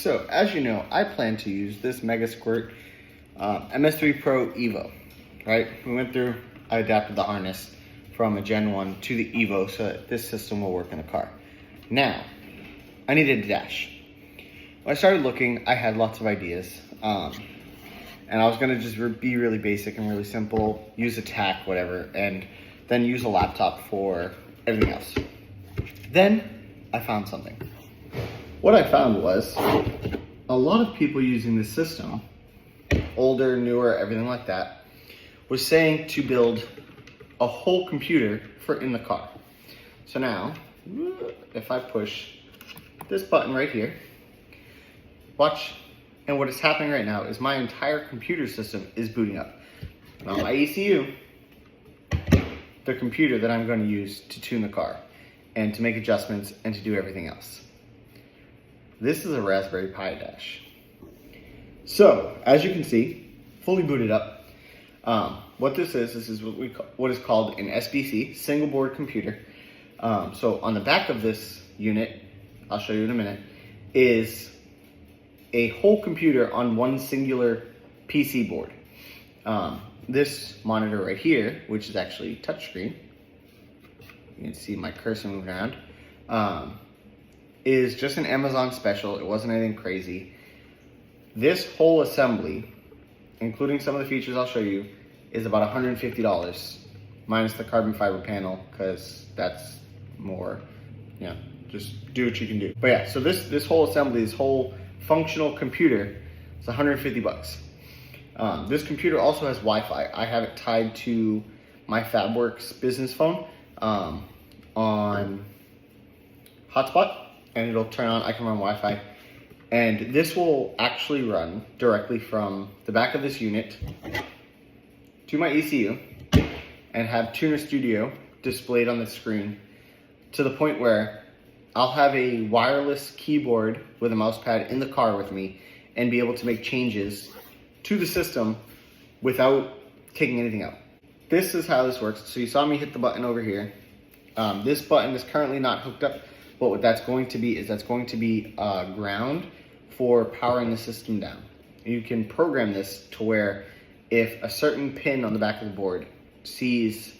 So, as you know, I plan to use this Mega Squirt MS3 Pro Evo, right? We went through, I adapted the harness from a Gen 1 to the Evo so that this system will work in the car. Now, I needed a dash. When I started looking, I had lots of ideas. And I was gonna just be really basic and really simple, use a tack, whatever, and then use a laptop for everything else. Then I found something. What I found was a lot of people using this system, older, newer, everything like that, was saying to build a whole computer for in the car. So now, if I push this button right here, watch, and what is happening right now is my entire computer system is booting up. Not my ECU, the computer that I'm going to use to tune the car and to make adjustments and to do everything else. This is a Raspberry Pi dash. So, as you can see, fully booted up. What this is what is called an SBC, single board computer. So on the back of this unit, I'll show you in a minute, is a whole computer on one singular PC board. This monitor right here, which is actually touchscreen, you can see my cursor moving around, is just an Amazon special. It wasn't anything crazy. This whole assembly, including some of the features I'll show you, is about $150 minus the carbon fiber panel, because that's more, just do what you can do. But yeah, so this whole assembly, this whole functional computer, is 150 bucks. This computer also has Wi-Fi. I have it tied to my FabWorks business phone on hotspot, and it'll turn on. I can run Wi-Fi, and this will actually run directly from the back of this unit to my ECU and have Tuner Studio displayed on the screen, to the point where I'll have a wireless keyboard with a mouse pad in the car with me and be able to make changes to the system without taking anything out. This is how this works. So you saw me hit the button over here. This button is currently not hooked up, but what that's going to be is ground for powering the system down. You can program this to where if a certain pin on the back of the board sees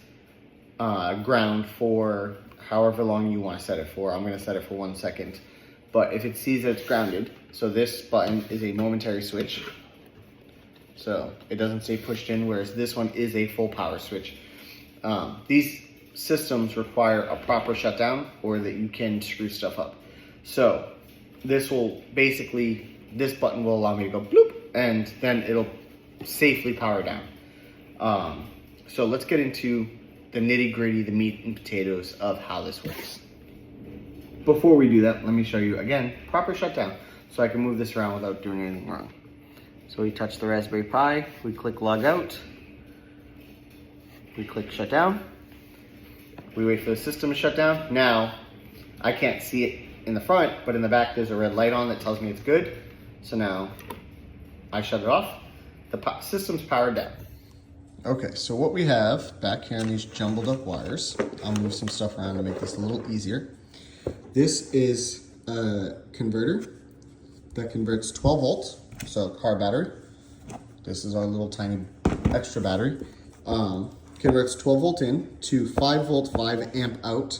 ground for however long you want to set it for, I'm going to set it for 1 second, but if it sees that it's grounded, so this button is a momentary switch, so it doesn't stay pushed in, whereas this one is a full power switch. These systems require a proper shutdown, or that you can screw stuff up. So this button will allow me to go bloop, and then it'll safely power down. So let's get into the nitty gritty, the meat and potatoes of how this works. Before we do that, let me show you again, proper shutdown, so I can move this around without doing anything wrong. So we touch the Raspberry Pi, we click log out, we click shut down, we wait for the system to shut down. Now, I can't see it in the front, but in the back there's a red light on that tells me it's good. So now, I shut it off, the system's powered down. Okay, so what we have back here on these jumbled up wires, I'll move some stuff around to make this a little easier. This is a converter that converts 12 volts, so car battery. This is our little tiny extra battery. Converts 12 volt in to 5 volt, 5 amp out.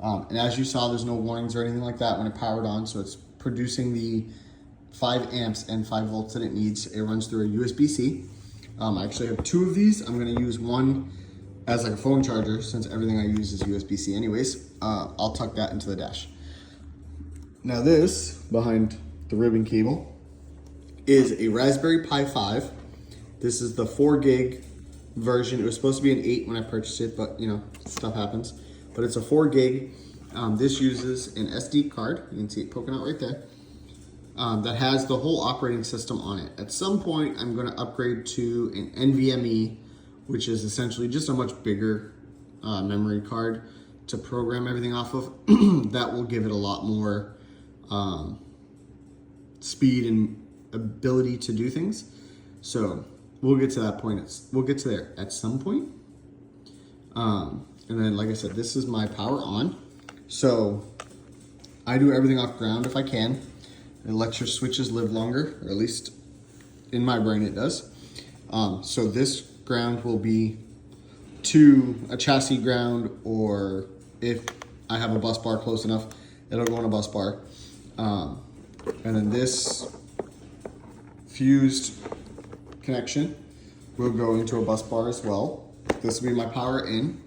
And as you saw, there's no warnings or anything like that when it powered on, so it's producing the 5 amps and 5 volts that it needs. It runs through a USB-C. I actually have 2 of these. I'm gonna use one as like a phone charger, since everything I use is USB-C anyways. I'll tuck that into the dash. Now this, behind the ribbon cable, is a Raspberry Pi 5. This is the 4 gig version. It was supposed to be an 8 when I purchased it, but stuff happens. But it's a 4 gig. This uses an SD card. You can see it poking out right there. That has the whole operating system on it. At some point, I'm going to upgrade to an NVMe, which is essentially just a much bigger memory card to program everything off of. That will give it a lot more speed and ability to do things. So we'll get to that point. We'll get to there at some point. And then, like I said, this is my power on. So I do everything off ground if I can. It lets your switches live longer, or at least in my brain it does. So this ground will be to a chassis ground, or if I have a bus bar close enough, it'll go on a bus bar. And then this fused connection will go into a bus bar as well. This will be my power in.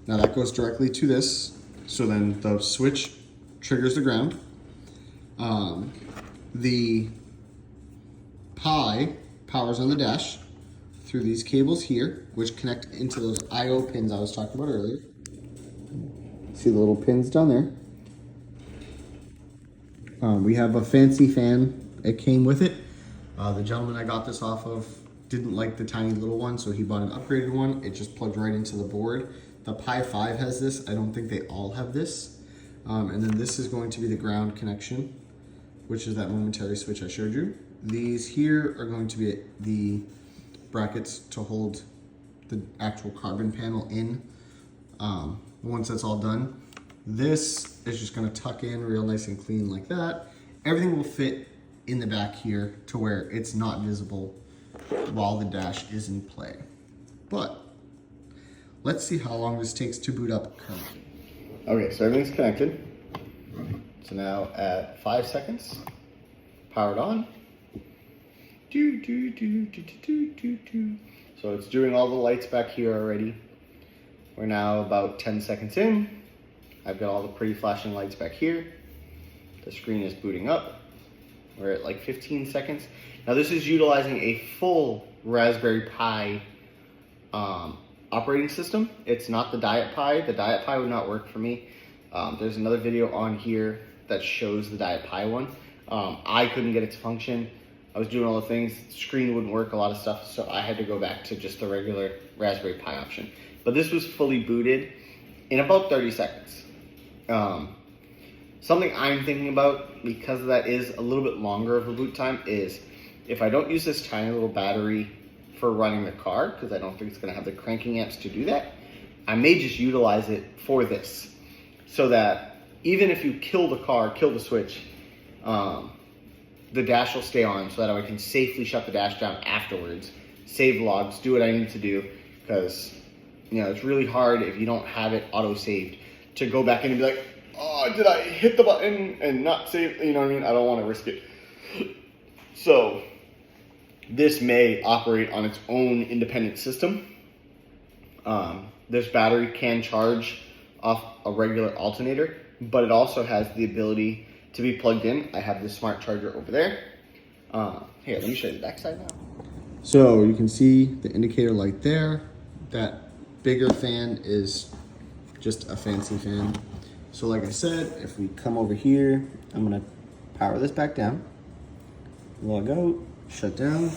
Now that goes directly to this. So then the switch triggers the ground. The Pi powers on the dash through these cables here, which connect into those I/O pins I was talking about earlier. See the little pins down there? We have a fancy fan. It came with it. The gentleman I got this off of didn't like the tiny little one, so he bought an upgraded one. It just plugged right into the board. The Pi 5 has this. I don't think they all have this. And then this is going to be the ground connection, which is that momentary switch I showed you. These here are going to be the brackets to hold the actual carbon panel in. Once that's all done, this is just gonna tuck in real nice and clean like that. Everything will fit in the back here to where it's not visible while the dash is in play. But let's see how long this takes to boot up currently. Okay, so everything's connected. So now at 5 seconds, powered on. So it's doing all the lights back here already. We're now about 10 seconds in. I've got all the pretty flashing lights back here. The screen is booting up. We're at like 15 seconds. Now this is utilizing a full Raspberry Pi operating system. It's not the Diet Pi. The Diet Pi would not work for me. There's another video on here that shows the Diet Pi one. I couldn't get it to function. I was doing all the things, the screen wouldn't work, a lot of stuff, so I had to go back to just the regular Raspberry Pi option. But this was fully booted in about 30 seconds. Something I'm thinking about, because that is a little bit longer of a boot time, is if I don't use this tiny little battery for running the car, because I don't think it's going to have the cranking amps to do that, I may just utilize it for this. So that even if you kill the car, kill the switch, the dash will stay on, so that I can safely shut the dash down afterwards, save logs, do what I need to do, because it's really hard if you don't have it auto-saved to go back in and be like, oh, did I hit the button and not save? You know what I mean? I don't want to risk it. So this may operate on its own independent system. This battery can charge off a regular alternator, but it also has the ability to be plugged in. I have this smart charger over there. Here, let me show you the backside now. So you can see the indicator light there. That bigger fan is just a fancy fan. So like I said, if we come over here, I'm gonna power this back down, log out, shut down.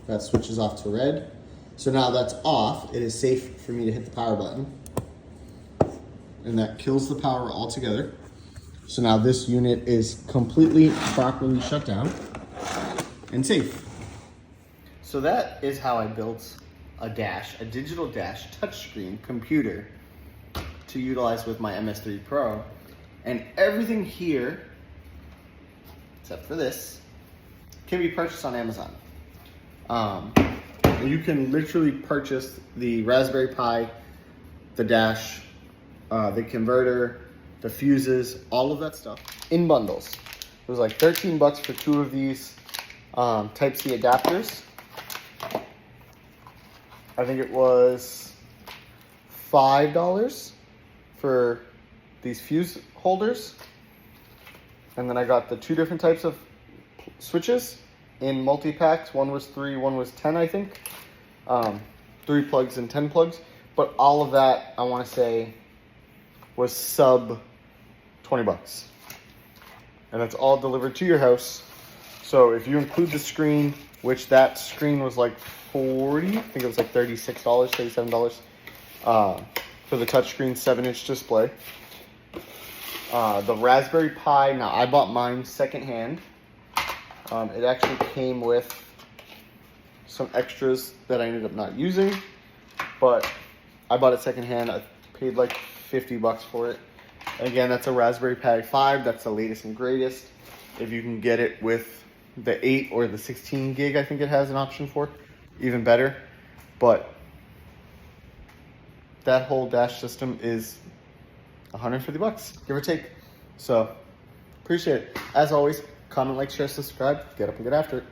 That switches off to red. So now that's off, it is safe for me to hit the power button. And that kills the power altogether. So now this unit is completely properly shut down and safe. So that is how I built a digital dash touchscreen computer to utilize with my MS3 Pro. And everything here, except for this, can be purchased on Amazon. You can literally purchase the Raspberry Pi, the dash, the converter, the fuses, all of that stuff in bundles. It was like 13 bucks for 2 of these Type-C adapters. I think it was $5 for these fuse holders. And then I got the 2 different types of switches in multi-packs. One was 3, one was 10, I think. 3 plugs and 10 plugs. But all of that, I want to say, was sub 20 bucks. And that's all delivered to your house. So if you include the screen, which that screen was like 40, I think it was like $36, $37 for the touchscreen 7-inch display. The Raspberry Pi, now I bought mine secondhand. It actually came with some extras that I ended up not using, but I bought it secondhand. I paid like 50 bucks for it. Again, that's a Raspberry Pi 5. That's the latest and greatest. If you can get it with the 8 or the 16 gig, I think it has an option for, even better. But that whole dash system is 150 bucks, give or take. So appreciate it. As always, comment, like, share, subscribe, get up and get after it.